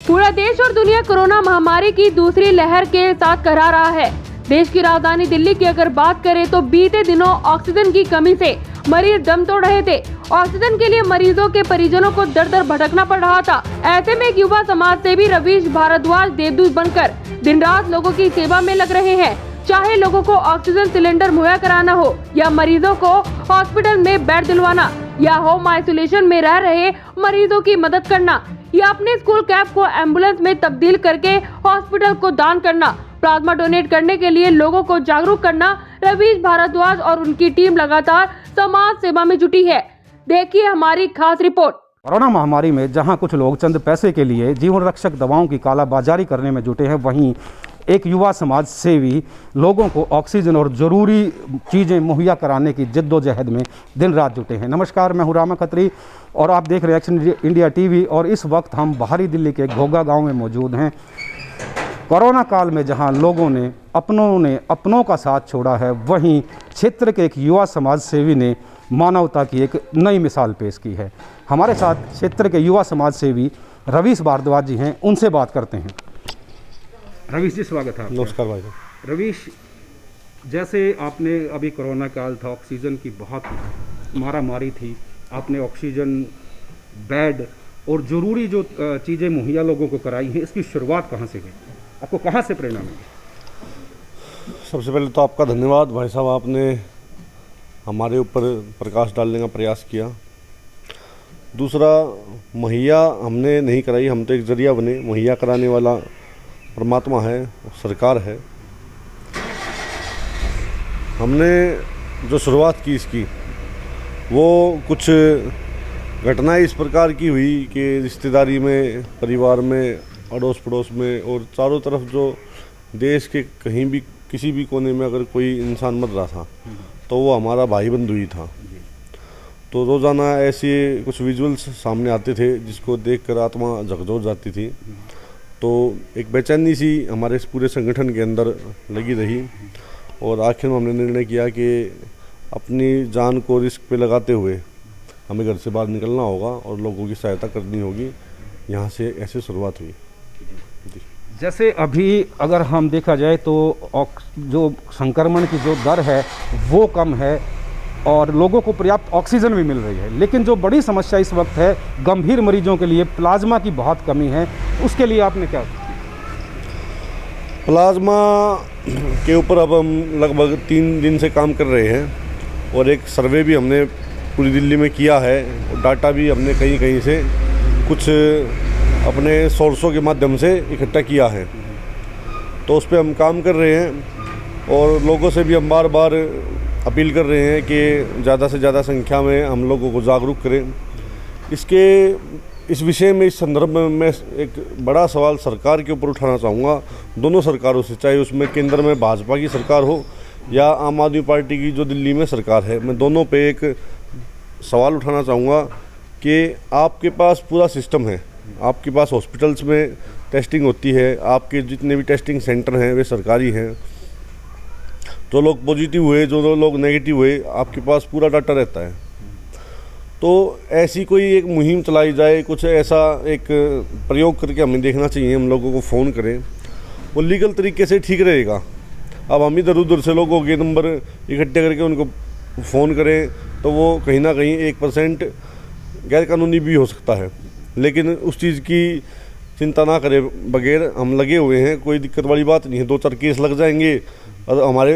पूरा देश और दुनिया कोरोना महामारी की दूसरी लहर के साथ करा रहा है। देश की राजधानी दिल्ली की अगर बात करें तो बीते दिनों ऑक्सीजन की कमी से मरीज दम तोड़ रहे थे। ऑक्सीजन के लिए मरीजों के परिजनों को दर दर भटकना पड़ रहा था। ऐसे में एक युवा समाज सेवी रवीश भारद्वाज देवदूत बनकर दिन रात लोगों की सेवा में लग रहे हैं। चाहे लोगों को ऑक्सीजन सिलेंडर मुहैया कराना हो या मरीजों को हॉस्पिटल में बेड दिलवाना या होम आइसोलेशन में रह रहे मरीजों की मदद करना या अपने स्कूल कैब को एम्बुलेंस में तब्दील करके हॉस्पिटल को दान करना, प्लाज्मा डोनेट करने के लिए लोगों को जागरूक करना, रवीश भारद्वाज और उनकी टीम लगातार समाज सेवा में जुटी है। देखिए हमारी खास रिपोर्ट। कोरोना महामारी में जहां कुछ लोग चंद पैसे के लिए जीवन रक्षक दवाओं की कालाबाजारी करने में जुटे हैं, वहीं एक युवा समाज सेवी लोगों को ऑक्सीजन और ज़रूरी चीज़ें मुहैया कराने की जद्दोजहद में दिन रात जुटे हैं। नमस्कार, मैं हूं रामा खत्री और आप देख रहे हैं एक्शन इंडिया टीवी। और इस वक्त हम बाहरी दिल्ली के घोगा गांव में मौजूद हैं। कोरोना काल में जहां लोगों ने अपनों का साथ छोड़ा है, वहीं क्षेत्र के एक युवा समाज सेवी ने मानवता की एक नई मिसाल पेश की है। हमारे साथ क्षेत्र के युवा समाज सेवी रवीश भारद्वाज जी हैं, उनसे बात करते हैं। रवीश जी, स्वागत है आपका। नमस्कार भाई। रवीश, जैसे आपने अभी कोरोना काल था, ऑक्सीजन की बहुत मारामारी थी, आपने ऑक्सीजन, बेड और ज़रूरी जो चीज़ें मुहैया लोगों को कराई हैं, इसकी शुरुआत कहाँ से हुई? आपको कहाँ से प्रेरणा मिली? सबसे पहले तो आपका धन्यवाद भाई साहब, आपने हमारे ऊपर प्रकाश डालने का प्रयास किया। दूसरा, मुहैया हमने नहीं कराई, हम तो एक जरिया बने। मुहैया कराने वाला परमात्मा है, सरकार है। हमने जो शुरुआत की इसकी, वो कुछ घटनाएं इस प्रकार की हुई कि रिश्तेदारी में, परिवार में, अड़ोस पड़ोस में और चारों तरफ जो देश के कहीं भी किसी भी कोने में अगर कोई इंसान मर रहा था तो वो हमारा भाई बंधु ही था। तो रोज़ाना ऐसे कुछ विजुअल्स सामने आते थे जिसको देखकर आत्मा झकझोर जाती थी। तो एक बेचैनी सी हमारे इस पूरे संगठन के अंदर लगी रही और आखिर में हमने निर्णय किया कि अपनी जान को रिस्क पे लगाते हुए हमें घर से बाहर निकलना होगा और लोगों की सहायता करनी होगी। यहाँ से ऐसे शुरुआत हुई। जैसे अभी अगर हम देखा जाए तो जो संक्रमण की जो दर है वो कम है और लोगों को पर्याप्त ऑक्सीजन भी मिल रही है, लेकिन जो बड़ी समस्या इस वक्त है, गंभीर मरीजों के लिए प्लाज्मा की बहुत कमी है। उसके लिए आपने क्या? प्लाज्मा के ऊपर अब हम लगभग 3 दिन से काम कर रहे हैं और एक सर्वे भी हमने पूरी दिल्ली में किया है और डाटा भी हमने कहीं कहीं से कुछ अपने सोर्सों के माध्यम से इकट्ठा किया है। तो उस पर हम काम कर रहे हैं और लोगों से भी हम बार बार अपील कर रहे हैं कि ज़्यादा से ज़्यादा संख्या में हम लोगों को जागरूक करें। इस विषय में, इस संदर्भ में मैं एक बड़ा सवाल सरकार के ऊपर उठाना चाहूँगा, दोनों सरकारों से, चाहे उसमें केंद्र में भाजपा की सरकार हो या आम आदमी पार्टी की जो दिल्ली में सरकार है। मैं दोनों पे एक सवाल उठाना चाहूँगा कि आपके पास पूरा सिस्टम है, आपके पास हॉस्पिटल्स में टेस्टिंग होती है, आपके जितने भी टेस्टिंग सेंटर हैं वे सरकारी हैं। जो लोग पॉजिटिव हुए, जो लोग नेगेटिव हुए, आपके पास पूरा डाटा रहता है। तो ऐसी कोई एक मुहिम चलाई जाए, कुछ ऐसा एक प्रयोग करके हमें देखना चाहिए। हम लोगों को फ़ोन करें, वो लीगल तरीके से ठीक रहेगा। अब हम इधर उधर से लोगों के नंबर इकट्ठे करके उनको फ़ोन करें तो वो कहीं ना कहीं 1% गैरकानूनी भी हो सकता है, लेकिन उस चीज़ की चिंता ना करे बगैर हम लगे हुए हैं। कोई दिक्कत वाली बात नहीं है, 2-4 केस लग जाएंगे और हमारे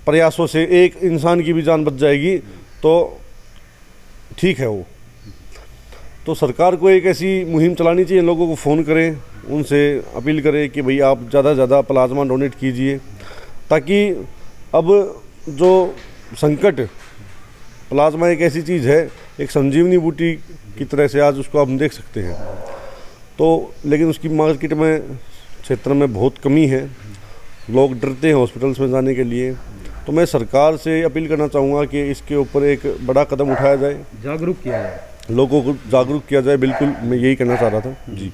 प्रयासों से एक इंसान की भी जान बच जाएगी तो ठीक है। वो तो सरकार को एक ऐसी मुहिम चलानी चाहिए, लोगों को फ़ोन करें, उनसे अपील करें कि भाई आप ज़्यादा से ज़्यादा प्लाज्मा डोनेट कीजिए, ताकि अब जो संकट, प्लाज्मा एक ऐसी चीज़ है, एक संजीवनी बूटी की तरह से आज उसको हम देख सकते हैं। तो लेकिन उसकी मार्केट में, क्षेत्र में बहुत कमी है, लोग डरते हैं हॉस्पिटल्स में जाने के लिए। तो मैं सरकार से अपील करना चाहूँगा कि इसके ऊपर एक बड़ा कदम उठाया जाए, जागरूक किया जाए, लोगों को जागरूक किया जाए। बिल्कुल, मैं यही कहना चाह रहा था जी।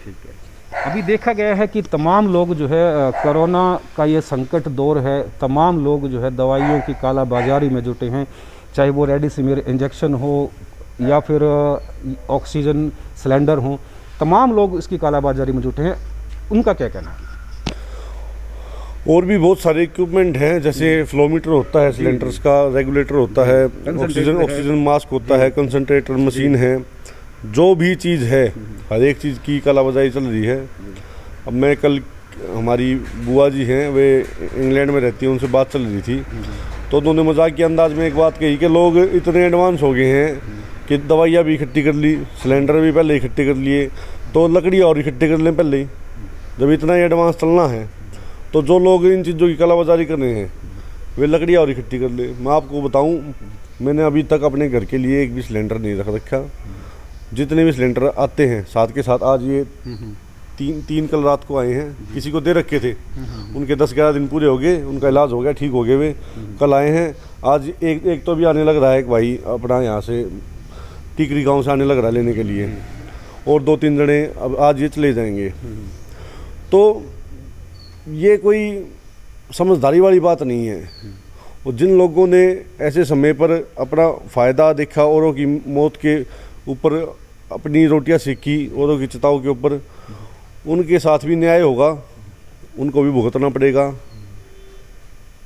ठीक है। अभी देखा गया है कि तमाम लोग जो है, कोरोना का ये संकट दौर है, तमाम लोग जो है दवाइयों की कालाबाजारी में जुटे हैं, चाहे वो रेमडेसिविर इंजेक्शन हो या फिर ऑक्सीजन सिलेंडर हो। तमाम लोग इसकी कालाबाजारी में जुटे हैं, उनका क्या कहना है? और भी बहुत सारे इक्विपमेंट हैं, जैसे फ्लोमीटर होता है सिलेंडर्स का, रेगुलेटर होता है, ऑक्सीजन मास्क होता है, कंसंट्रेटर मशीन है, जो भी चीज़ है हर एक चीज़ की कालाबाजारी चल रही है। अब मैं कल, हमारी बुआ जी हैं, वे इंग्लैंड में रहती हैं, उनसे बात चल रही थी, तो उन्होंने मजाक के अंदाज में एक बात कही कि लोग इतने एडवांस हो गए हैं कि दवाइयाँ भी इकट्ठी कर ली, सिलेंडर भी पहले इकट्ठे कर लिए, तो लकड़ी और इकट्ठी कर लें पहले ही। जब इतना ही एडवांस चलना है तो जो लोग इन चीज़ों की कालाबाजारी कर रहे हैं वे लकड़ियाँ और इकट्ठी कर ले। मैं आपको बताऊं, मैंने अभी तक अपने घर के लिए एक भी सिलेंडर नहीं रख रखा। जितने भी सिलेंडर आते हैं साथ के साथ, आज ये तीन कल रात को आए हैं, किसी को दे रखे थे, उनके 10-11 दिन पूरे हो गए, उनका इलाज हो गया, ठीक हो गए, वे कल आए हैं। आज एक तो भी आने लग रहा है, एक भाई अपना यहाँ से टिकरी गांव से आने लग रहा है लेने के लिए, और 2-3 जने अब आज ये चले जाएंगे। तो ये कोई समझदारी वाली बात नहीं है। और जिन लोगों ने ऐसे समय पर अपना फ़ायदा देखा, औरों की मौत के ऊपर अपनी रोटियां सेकी, औरों की चिताओं के ऊपर, उनके साथ भी न्याय होगा, उनको भी भुगतना पड़ेगा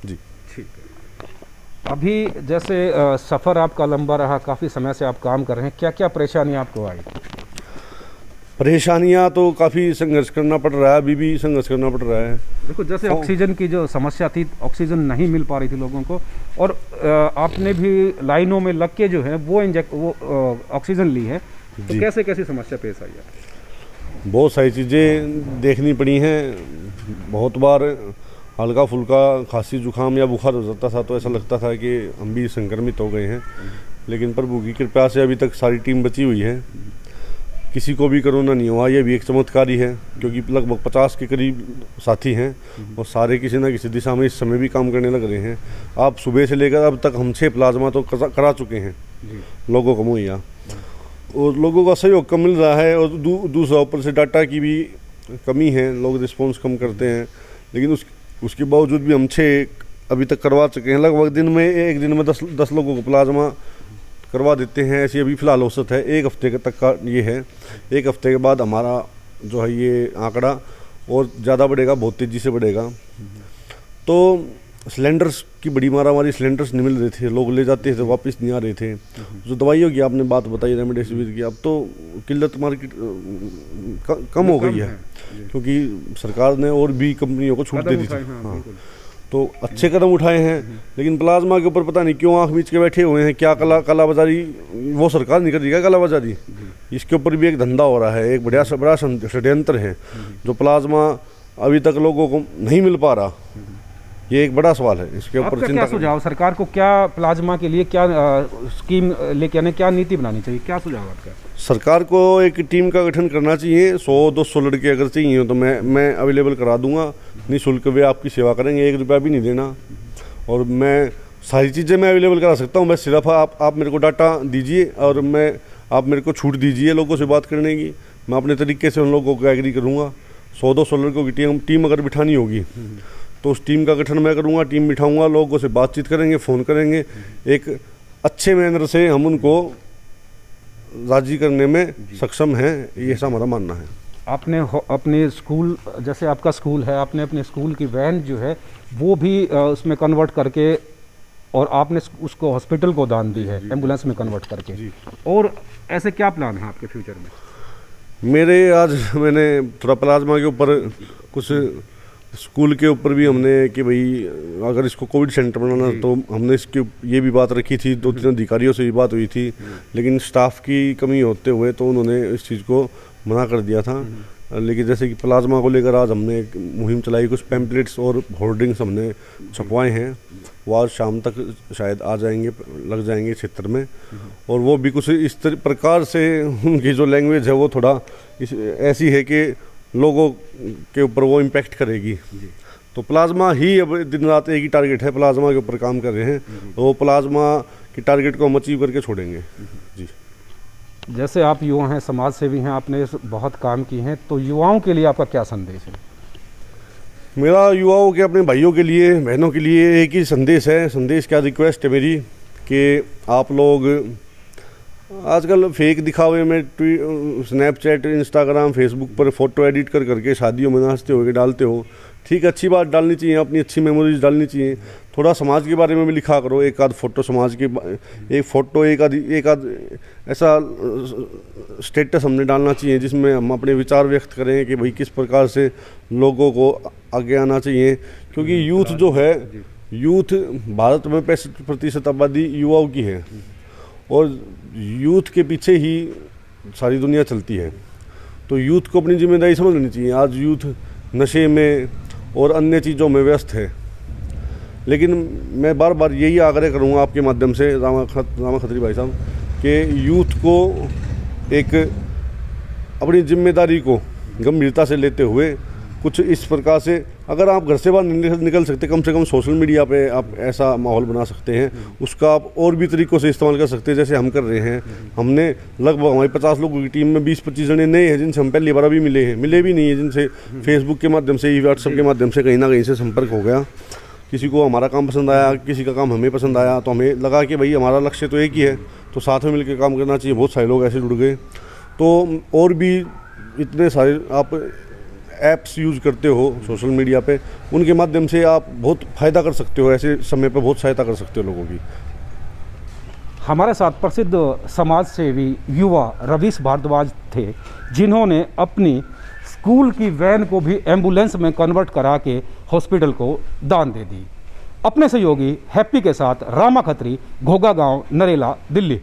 जी। ठीक है। अभी जैसे सफ़र आपका लंबा रहा, काफ़ी समय से आप काम कर रहे हैं, क्या क्या परेशानी आपको आई? परेशानियां तो काफ़ी संघर्ष करना पड़ रहा है, अभी भी संघर्ष करना पड़ रहा है। देखो, जैसे ऑक्सीजन की जो समस्या थी, ऑक्सीजन नहीं मिल पा रही थी लोगों को, और आपने भी लाइनों में लग के जो है वो ऑक्सीजन ली है, तो कैसे कैसी समस्या पेश आई है? बहुत सारी चीज़ें देखनी पड़ी हैं। बहुत बार हल्का फुल्का खांसी जुकाम या बुखार हो जाता था तो ऐसा लगता था कि हम भी संक्रमित हो गए हैं, लेकिन प्रभु की कृपा से अभी तक सारी टीम बची हुई है, किसी को भी कोरोना नहीं हुआ। ये भी एक चमत्कार ही है, क्योंकि लगभग 50 के करीब साथी हैं और सारे किसी न किसी दिशा में इस समय भी काम करने लग रहे हैं। आप सुबह से लेकर अब तक हम 6 प्लाज्मा तो करा चुके हैं लोगों को मुहैया, और लोगों का सहयोग कम मिल रहा है। और दूसरा ऊपर से डाटा की भी कमी है, लोग रिस्पॉन्स कम करते हैं, लेकिन उसके बावजूद भी हम 6 अभी तक करवा चुके हैं। लगभग एक दिन में 10 लोगों को प्लाज्मा करवा देते हैं, ऐसी अभी फ़िलहाल औसत है। 1 हफ्ते तक का ये है, 1 हफ्ते के बाद हमारा जो है ये आंकड़ा और ज़्यादा बढ़ेगा, बहुत तेज़ी से बढ़ेगा। तो सिलेंडर्स की बड़ी मारामारी, सिलेंडर्स नहीं मिल रहे थे, लोग ले जाते थे, वापस नहीं आ रहे थे। जो दवाइयों की आपने बात बताई, रेमडेसिविर की, अब तो किल्लत मार्केट कम हो गई है, क्योंकि सरकार ने और भी कंपनियों को छूट दे दी थी। हाँ, तो अच्छे कदम उठाए हैं, लेकिन प्लाज्मा के ऊपर पता नहीं क्यों आंख बीच के बैठे हुए हैं। क्या कालाबाजारी वो सरकार नहीं कर रही क्या कालाबाजारी? इसके ऊपर भी एक धंधा हो रहा है, एक बड़ा षड्यंत्र है जो प्लाज्मा अभी तक लोगों को नहीं मिल पा रहा। ये एक बड़ा सवाल है, इसके ऊपर चिंता। क्या सुझाव, सरकार को क्या प्लाज्मा के लिए क्या स्कीम लेके आने, क्या नीति बनानी चाहिए, क्या सुझाव आपका? सरकार को एक टीम का गठन करना चाहिए। 100-200 लड़के अगर चाहिए तो मैं अवेलेबल करा दूंगा, निःशुल्क वे आपकी सेवा करेंगे, 1 रुपया भी नहीं देना। और मैं सारी चीज़ें मैं अवेलेबल करा सकता हूँ, मैं सिर्फ आप मेरे को डाटा दीजिए और आप मेरे को छूट दीजिए लोगों से बात करने की, मैं अपने तरीके से उन लोगों को एग्री करूँगा। 100-200 लड़कों की टीम अगर बिठानी होगी तो उस टीम का गठन मैं करूँगा, टीम बिठाऊँगा, लोगों से बातचीत करेंगे, फ़ोन करेंगे, एक अच्छे मैनर से हम उनको राजी करने में सक्षम हैं, ये ऐसा हमारा मानना है। आपने अपने स्कूल, जैसे आपका स्कूल है, आपने अपने स्कूल की वैन जो है वो भी उसमें कन्वर्ट करके, और आपने उसको हॉस्पिटल को दान दी है, एम्बुलेंस में कन्वर्ट करके। और ऐसे क्या प्लान है आपके फ्यूचर में? मैंने थोड़ा प्लाज्मा के ऊपर, कुछ स्कूल के ऊपर भी हमने कि भाई अगर इसको कोविड सेंटर बनाना, तो हमने इसकी ये भी बात रखी थी, 2-3 अधिकारियों से भी बात हुई थी, लेकिन स्टाफ की कमी होते हुए तो उन्होंने इस चीज़ को मना कर दिया था। लेकिन जैसे कि प्लाज्मा को लेकर आज हमने एक मुहिम चलाई, कुछ पैम्पलेट्स और होर्डिंग्स हमने छपवाए हैं, वो आज शाम तक शायद लग जाएंगे क्षेत्र में। और वो भी कुछ इस प्रकार से, उनकी जो लैंग्वेज है वो थोड़ा ऐसी है कि लोगों के ऊपर वो इम्पैक्ट करेगी। तो प्लाज्मा ही अब दिन रात एक ही टारगेट है, प्लाज्मा के ऊपर काम कर रहे हैं, तो वो प्लाज्मा की टारगेट को हम अचीव करके छोड़ेंगे जी। जैसे आप युवा हैं, समाज सेवी हैं, आपने बहुत काम किए हैं, तो युवाओं के लिए आपका क्या संदेश है? मेरा युवाओं के, अपने भाइयों के लिए, बहनों के लिए एक ही संदेश है। संदेश क्या, रिक्वेस्ट है मेरी कि आप लोग आजकल फेक दिखावे में स्नैपचैट, इंस्टाग्राम, फेसबुक पर फोटो एडिट कर करके शादियों में नाचते हो के डालते हो। ठीक, अच्छी बात डालनी चाहिए, अपनी अच्छी मेमोरीज डालनी चाहिए। थोड़ा समाज के बारे में भी लिखा करो, एक आध फोटो समाज के, एक फोटो एक आध ऐसा स्टेटस हमने डालना चाहिए जिसमें हम अपने विचार व्यक्त करें कि भाई किस प्रकार से लोगों को आगे आना चाहिए। क्योंकि यूथ जो है, यूथ भारत में 65% आबादी युवाओं की है और यूथ के पीछे ही सारी दुनिया चलती है। तो यूथ को अपनी जिम्मेदारी समझ लेनी चाहिए। आज यूथ नशे में और अन्य चीज़ों में व्यस्त है, लेकिन मैं बार बार यही आग्रह करूँगा आपके माध्यम से रामा खत्री भाई साहब कि यूथ को एक अपनी जिम्मेदारी को गंभीरता से लेते हुए कुछ इस प्रकार से, अगर आप घर से बाहर निकल सकते, कम से कम सोशल मीडिया पे आप ऐसा माहौल बना सकते हैं, उसका आप और भी तरीक़ों से इस्तेमाल कर सकते हैं जैसे हम कर रहे हैं। हमने लगभग हमारी 50 लोगों की टीम में 20-25 जने नए हैं जिनसे हम पहली बार अभी मिले भी नहीं है, जिनसे फेसबुक के माध्यम से ही, व्हाट्सएप के माध्यम से कहीं ना कहीं से संपर्क हो गया। किसी को हमारा काम पसंद आया, किसी का काम हमें पसंद आया, तो हमें लगा कि भाई हमारा लक्ष्य तो एक ही है, तो साथ में मिलकर काम करना चाहिए। बहुत सारे लोग ऐसे जुड़ गए। तो और भी इतने सारे आप ऐप्स यूज़ करते हो सोशल मीडिया पे, उनके माध्यम से आप बहुत फ़ायदा कर सकते हो, ऐसे समय पे बहुत सहायता कर सकते हो लोगों की। हमारे साथ प्रसिद्ध समाज सेवी युवा रवीश भारद्वाज थे, जिन्होंने अपनी स्कूल की वैन को भी एम्बुलेंस में कन्वर्ट करा के हॉस्पिटल को दान दे दी। अपने सहयोगी हैप्पी के साथ रामा खत्री, घोगा गांव, नरेला, दिल्ली।